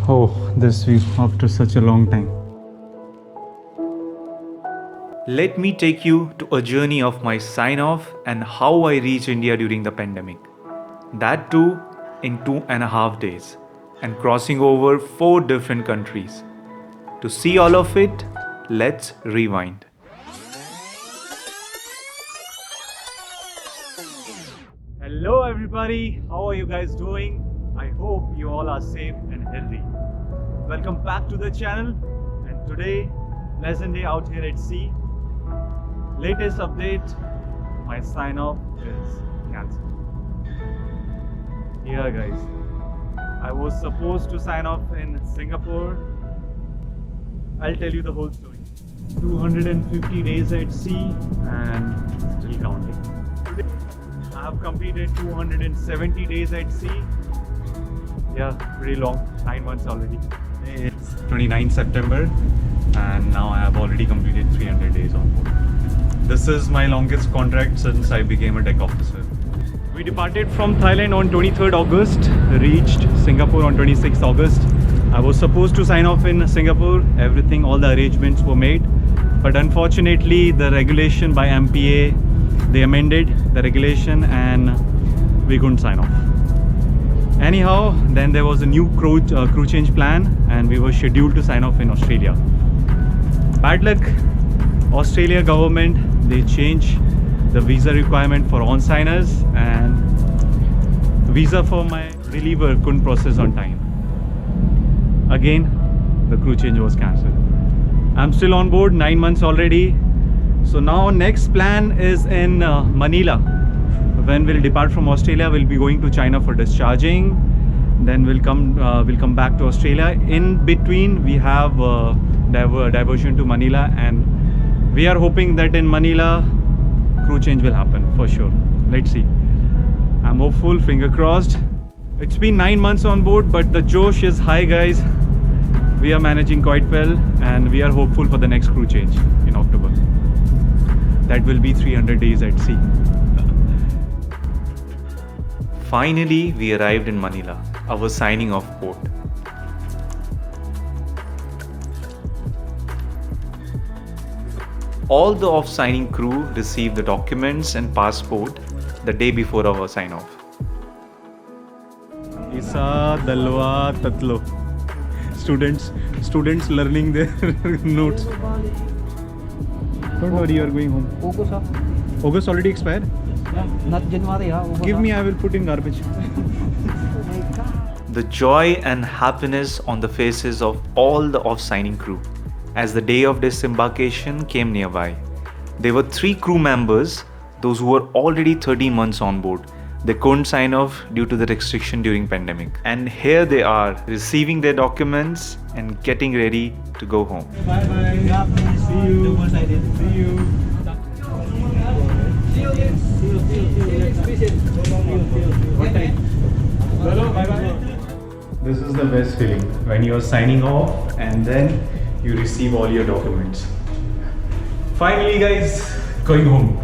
Oh, this week after such a long time. Let me take you to a journey of my sign off and how I reached India during the pandemic. That too in 2.5 days and crossing over 4 different countries. To see all of it, let's rewind. Hello, everybody. How are you guys doing? I hope you all are safe and healthy. Welcome back to the channel. And today, pleasant day out here at sea. Latest update, my sign off is cancelled. Yeah, guys, I was supposed to sign off in Singapore. I'll tell you the whole story. 250 days at sea and still counting. Today, I have completed 270 days at sea. Yeah, pretty long, 9 months already. It's 29 September and now I have already completed 300 days on board. This is my longest contract since I became a deck officer. We departed from Thailand on 23rd August, reached Singapore on 26th August. I was supposed to sign off in Singapore, everything, all the arrangements were made. But unfortunately, the regulation by MPA, they amended the regulation and we couldn't sign off. Anyhow, then there was a new crew change plan and we were scheduled to sign off in Australia. Bad luck, Australia government, they changed the visa requirement for on-signers and visa for my reliever couldn't process on time. Again, the crew change was cancelled. I'm still on board, 9 months already. So now next plan is in Manila. When we'll depart from Australia, we'll be going to China for discharging. Then we'll come back to Australia. In between, we have diversion to Manila, and we are hoping that in Manila, crew change will happen for sure. Let's see. I'm hopeful, finger crossed. It's been 9 months on board, but the josh is high, guys. We are managing quite well, and we are hopeful for the next crew change in October. That will be 300 days at sea. Finally, we arrived in Manila, our signing off port. All the off-signing crew received the documents and passport the day before our sign-off. Isa, Dalwa, Tatlo. Students learning their notes. Don't worry, you are going home. August, August already expired? yeah, not January, August. Give me, I will put in garbage. Oh my God. The joy and happiness on the faces of all the off-signing crew as the day of disembarkation came nearby. There were 3 crew members, those who were already 13 months on board. They couldn't sign off due to the restriction during pandemic. And here they are, receiving their documents and getting ready to go home. Bye bye. See you. See you. This is the best feeling when you are signing off and then you receive all your documents. Finally, guys, going home.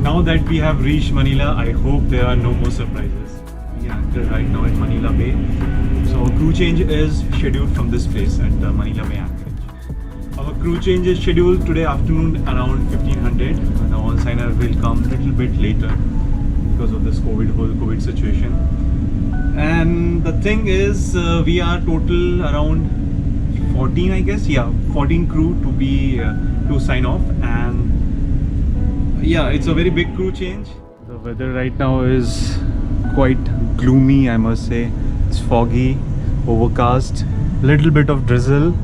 Now that we have reached Manila, I hope there are no more surprises. We are anchored right now at Manila Bay. So our crew change is scheduled from this place at Manila Bay Anchorage. Our crew change is scheduled today afternoon around 1500. The on-signer will come a little bit later because of this whole COVID situation. And the thing is, we are total around 14, I guess. Yeah, 14 crew to be to sign off, and yeah, it's a very big crew change. The weather right now is quite gloomy, I must say. It's foggy, overcast, little bit of drizzle,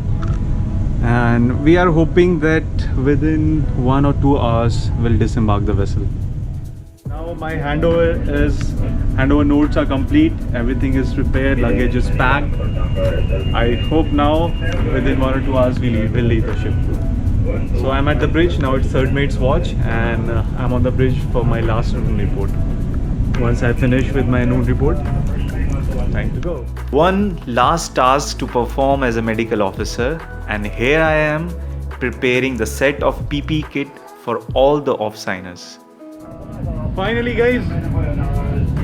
and we are hoping that within 1 or 2 hours we'll disembark the vessel. Now my handover notes are complete, everything is prepared, luggage is packed. I hope now within 1 or 2 hours we'll leave the ship. So I'm at the bridge, now it's third mate's watch, and I'm on the bridge for my last noon report. Once I finish with my noon report, time to go. One last task to perform as a medical officer, and here I am preparing the set of PPE kit for all the off-signers. Finally, guys,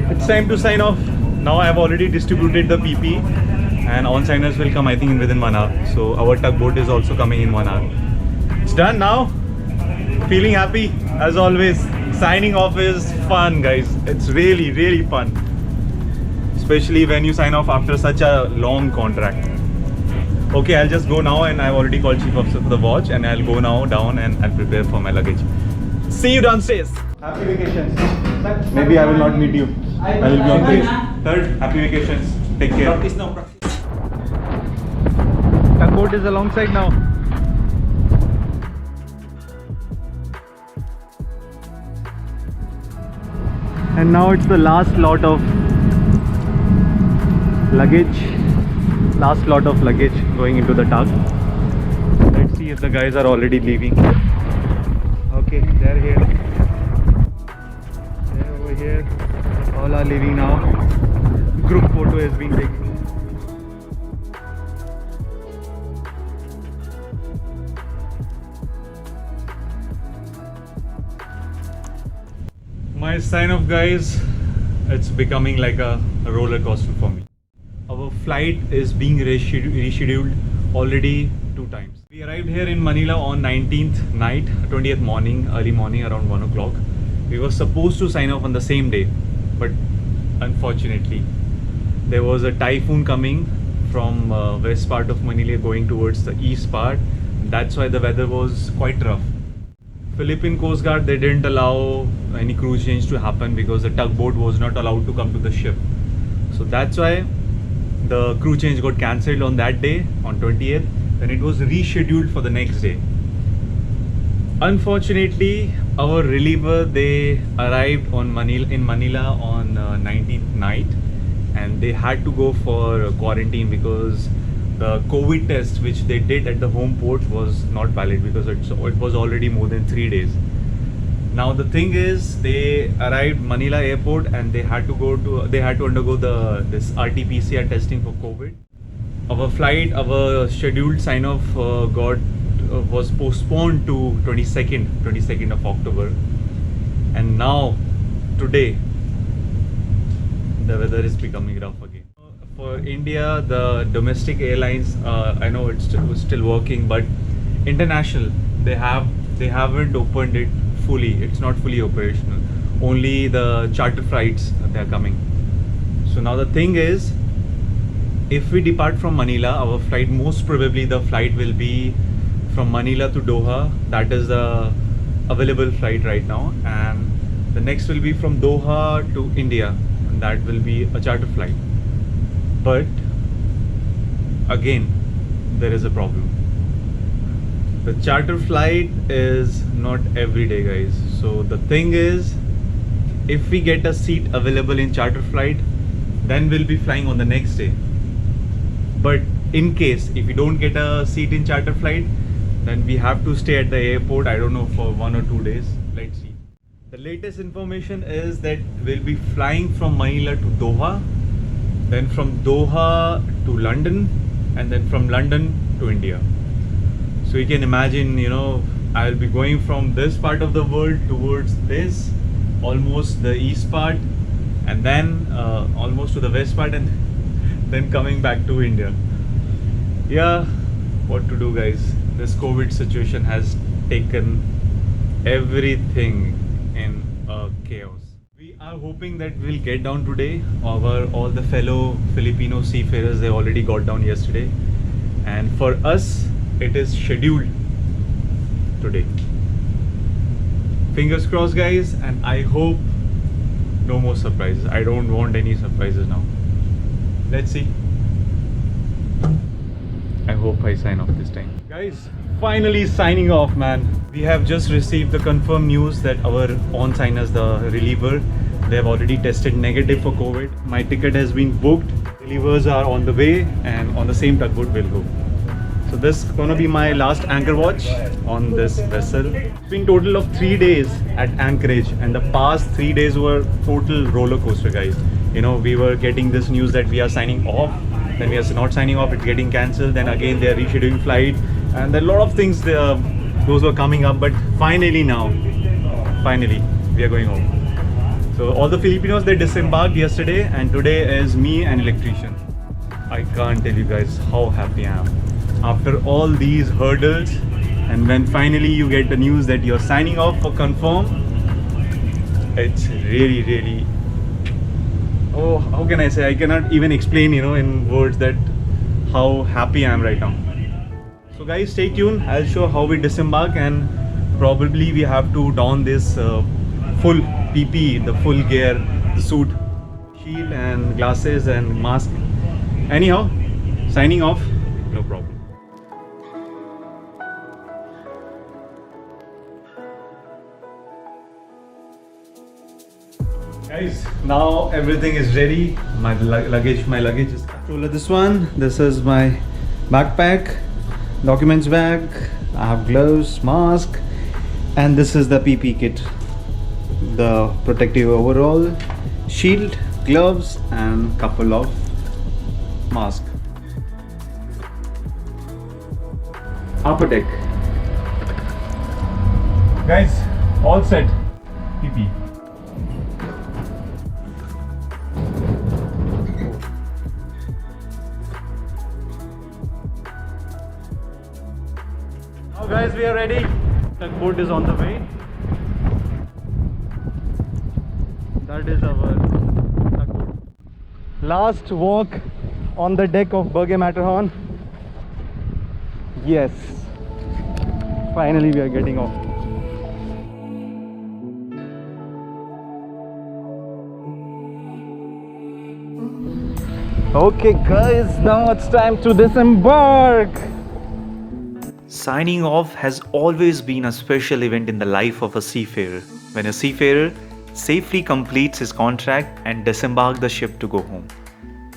it's time to sign off. Now I have already distributed the PP, and on signers will come, I think, within 1 hour. So our tugboat is also coming in 1 hour. It's done now. Feeling happy as always. Signing off is fun, guys. It's really, really fun, especially when you sign off after such a long contract. Okay, I'll just go now, and I've already called Chief Officer for the watch, and I'll go now down and I'll prepare for my luggage. See you downstairs. Happy vacations. Maybe I will not meet you. I will be on base. Third, happy vacations. Take care. Practice now, practice. Tugboat is alongside now. And now it's the last lot of luggage. Last lot of luggage going into the tug. Let's see if the guys are already leaving. Okay, they're here. They're over here. All are leaving now. Group photo has been taken. My sign off, guys, it's becoming like a roller coaster for me. Our flight is being rescheduled already 2 times. We arrived here in Manila on 19th night, 20th morning, early morning around 1 o'clock. We were supposed to sign off on the same day, but unfortunately there was a typhoon coming from west part of Manila going towards the east part. That's why the weather was quite rough. Philippine Coast Guard, they didn't allow any crew change to happen because the tugboat was not allowed to come to the ship. So that's why the crew change got cancelled on that day, on 20th. Then it was rescheduled for the next day. Unfortunately, our reliever, they arrived in Manila on 19th night, and they had to go for quarantine because the COVID test which they did at the home port was not valid because it was already more than 3 days. Now the thing is, they arrived Manila airport and they had to undergo this RT-PCR testing for COVID. Our flight, our scheduled sign off was postponed to 22nd of October, and now today the weather is becoming rough again. For India, the domestic airlines, I know it's still working, but international, they haven't opened it fully. It's not fully operational. Only the charter flights, they are coming. So now the thing is, if we depart from Manila, our flight, most probably the flight will be from Manila to Doha. That is the available flight right now, and the next will be from Doha to India, and that will be a charter flight. But again, there is a problem. The charter flight is not every day, guys. So the thing is, if we get a seat available in charter flight, then we'll be flying on the next day. But in case if we don't get a seat in charter flight, then we have to stay at the airport, I don't know, for 1 or 2 days. Let's see. The latest information is that we'll be flying from Manila to Doha, then from Doha to London, and then from London to India. So you can imagine, I'll be going from this part of the world towards this, almost the east part, and then almost to the west part, and then coming back to India. Yeah, what to do, guys? This COVID situation has taken everything in chaos. We are hoping that we'll get down today. All the fellow Filipino seafarers, they already got down yesterday, and for us it is scheduled today. Fingers crossed, guys, and I hope no more surprises. I don't want any surprises now. Let's see. I hope I sign off this time. Guys, finally signing off, man. We have just received the confirmed news that our on-signers, the reliever, they have already tested negative for COVID. My ticket has been booked. Relievers are on the way, and on the same tugboat we'll go. So this is gonna be my last anchor watch on this vessel. It's been total of 3 days at anchorage, and the past 3 days were total roller coaster, guys. We were getting this news that we are signing off, then we are not signing off, it's getting cancelled, then again they are rescheduling flight, and there are a lot of things those were coming up, but finally we are going home. So all the Filipinos, they disembarked yesterday, and today is me and electrician. I can't tell you guys how happy I am. After all these hurdles, and when finally you get the news that you're signing off for confirm, it's really, oh, how can I say? I cannot even explain, in words that how happy I am right now. So guys, stay tuned. I'll show how we disembark, and probably we have to don this full PPE, the full gear, the suit, shield and glasses and mask. Anyhow, signing off, no problem. Guys, now everything is ready. My luggage is controller. This one, this is my backpack, documents bag. I have gloves, mask, and this is the PP kit. The protective overall, shield, gloves, and couple of mask. Upper deck. Guys, all set. PP. Now guys, we are ready. Tugboat is on the way. That is our tugboat. Last walk on the deck of Berge Matterhorn. Yes, finally we are getting off. Okay guys, now it's time to disembark. Signing off has always been a special event in the life of a seafarer, when a seafarer safely completes his contract and disembarks the ship to go home.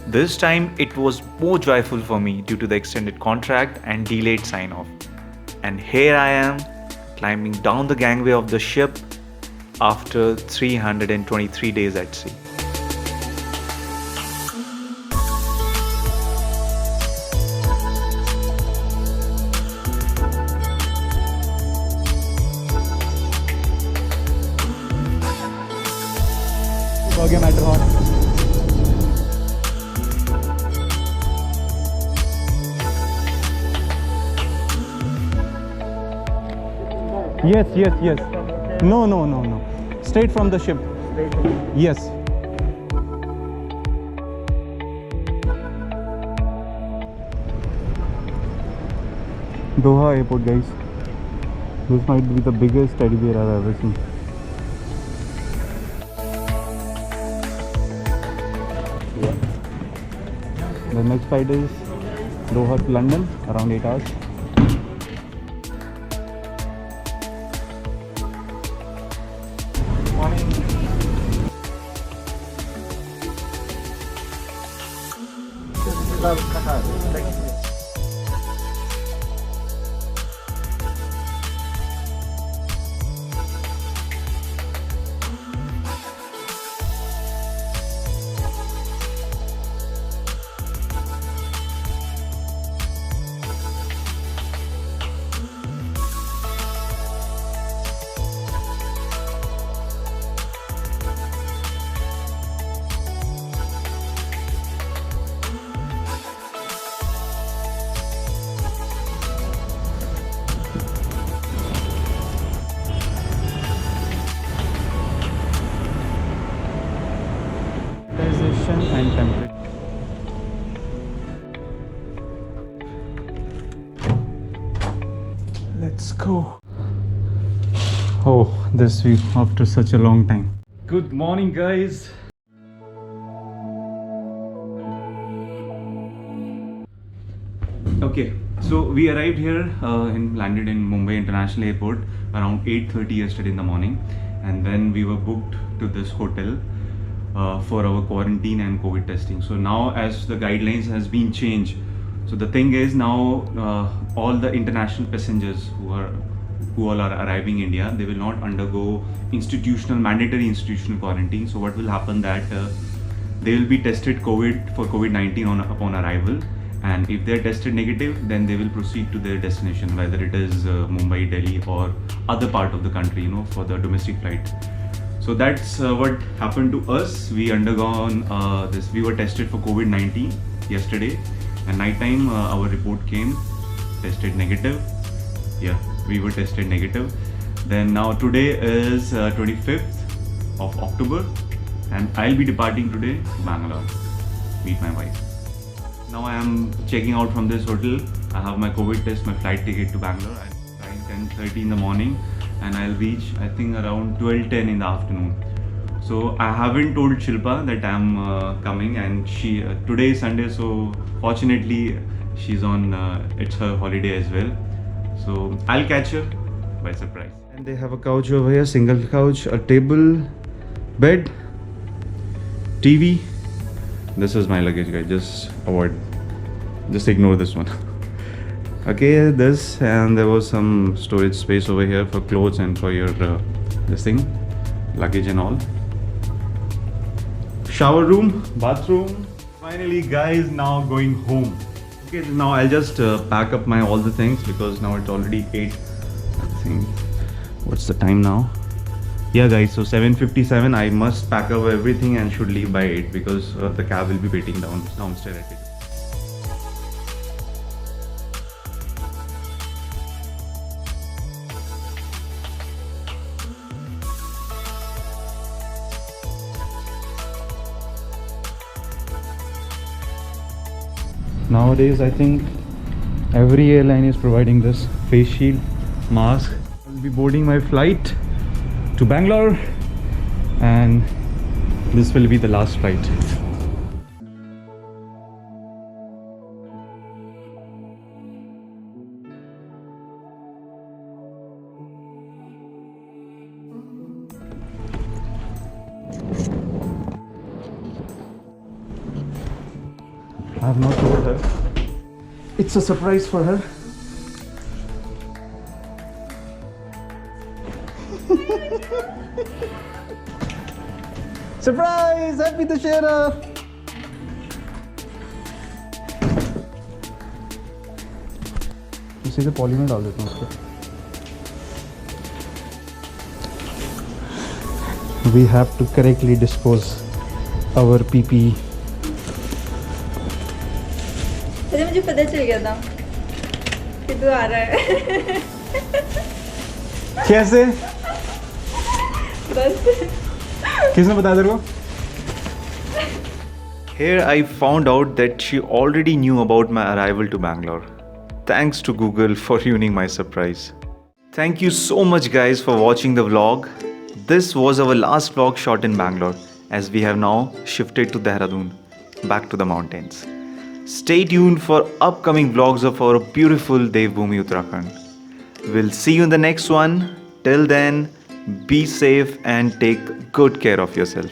This time it was more joyful for me due to the extended contract and delayed sign off. And here I am climbing down the gangway of the ship after 323 days at sea. Berge Matterhorn. Yes. No. Straight from the ship. Yes. Doha Airport, guys. This might be the biggest teddy bear I've ever seen. The next flight is Doha to London, around 8 hours. And temperature. Let's go. Oh, this view after such a long time. Good morning, guys. Okay, so we arrived here landed in Mumbai International Airport around 8:30 yesterday in the morning, and then we were booked to this hotel for our quarantine and COVID testing. So now, as the guidelines has been changed, so the thing is now all the international passengers who all are arriving India, they will not undergo mandatory institutional quarantine. So what will happen that they will be tested for COVID-19 upon arrival, and if they are tested negative, then they will proceed to their destination, whether it is Mumbai, Delhi, or other part of the country, for the domestic flight. So that's what happened to us. We undergone this. We were tested for COVID-19 yesterday, and night time our report came, tested negative. Yeah, we were tested negative. Then now today is 25th of October, and I'll be departing today to Bangalore, meet my wife. Now I am checking out from this hotel. I have my COVID test, my flight ticket to Bangalore. I'm flying 10:30 in the morning, and I'll reach I think around 12:10 in the afternoon. So I haven't told Shilpa that I'm coming, and she today is Sunday, so fortunately she's on. It's her holiday as well, so I'll catch her by surprise. And they have a couch over here, single couch, a table, bed, TV. This is my luggage, guys. Just ignore this one. Okay, this, and there was some storage space over here for clothes and for your this thing, luggage and all. Shower room, bathroom. Finally, guys, now going home. Okay, now I'll just pack up my all the things because now it's already 8. I think. What's the time now? Yeah, guys. So 7:57. I must pack up everything and should leave by 8 because the cab will be waiting downstairs at 8. Nowadays, I think every airline is providing this face shield, mask. I'll be boarding my flight to Bangalore, and this will be the last flight. I have not told her. It's a surprise for her. Surprise! Happy Dussehra! सीधे poly में डाल देता हूँ उसको. We have to correctly dispose our PPE. अरे मुझे पता चल गया था कि तू आ रहा है. कैसे? बस. किसने बताया तेरे को? Here I found out that she already knew about my arrival to Bangalore. Thanks to Google for ruining my surprise. Thank you so much guys for watching the vlog. This was our last vlog shot in Bangalore, as we have now shifted to Dehradun, back to the mountains. Stay tuned for upcoming vlogs of our beautiful Devbhoomi Uttarakhand. We'll see you in the next one. Till then, be safe and take good care of yourself.